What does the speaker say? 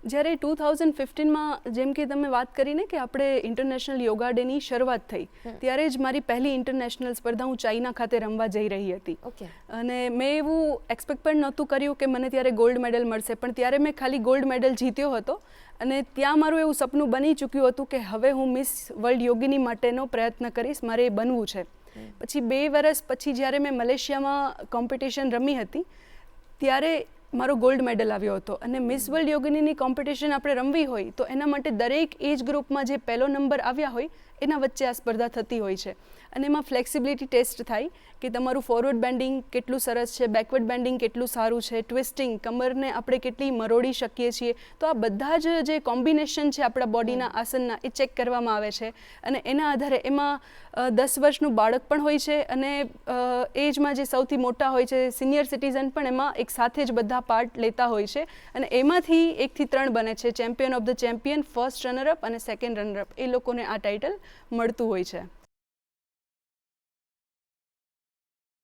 જ્યારે 2015માં જેમ કે તમે વાત કરીને કે આપણે ઇન્ટરનેશનલ યોગા ડેની શરૂઆત થઈ, ત્યારે જ મારી પહેલી ઇન્ટરનેશનલ સ્પર્ધા હું ચાઇના ખાતે રમવા જઈ રહી હતી. અને મેં એવું એક્સપેક્ટ પણ નહોતું કર્યું કે મને ત્યારે ગોલ્ડ મેડલ મળશે, પણ ત્યારે મેં ખાલી ગોલ્ડ મેડલ જીત્યો હતો. અને ત્યાં મારું એવું સપનું બની ચૂક્યું હતું કે હવે હું મિસ વર્લ્ડ યોગિની માટેનો પ્રયત્ન કરીશ, મારે એ બનવું છે. પછી 2 વર્ષ પછી જ્યારે મેં મલેશિયામાં કોમ્પિટિશન રમી હતી, ત્યારે મારો ગોલ્ડ મેડલ આવ્યો હતો. અને મિસ વર્લ્ડ યોગિનીની કોમ્પિટિશન આપણે રમવી હોય તો એના માટે દરેક એજ ગ્રુપમાં જે પહેલો નંબર આવ્યા હોય એના વચ્ચે આ સ્પર્ધા થતી હોય છે. અને એમાં ફ્લેક્સિબિલિટી ટેસ્ટ થાય કે તમારું ફોરવર્ડ બેન્ડિંગ કેટલું સરસ છે, બેકવર્ડ બેન્ડિંગ કેટલું સારું છે, ટ્વિસ્ટિંગ, કમરને આપણે કેટલી મરોડી શકીએ છીએ. તો આ બધા જ જે કોમ્બિનેશન છે આપણા બોડીના આસનના, એ ચેક કરવામાં આવે છે. અને એના આધારે એમાં 10 વર્ષનું બાળક પણ હોય છે અને એજમાં જે સૌથી મોટા હોય છે, સિનિયર સિટીઝન પણ એમાં એક સાથે જ બધા પાર્ટ લેતા હોય છે. અને એમાંથી 1 થી 3 બને છે champion of the champion, first runner-up અને સેકન્ડ રનરઅપ. એ લોકોને આ ટાઇટલ મળતું હોય છે.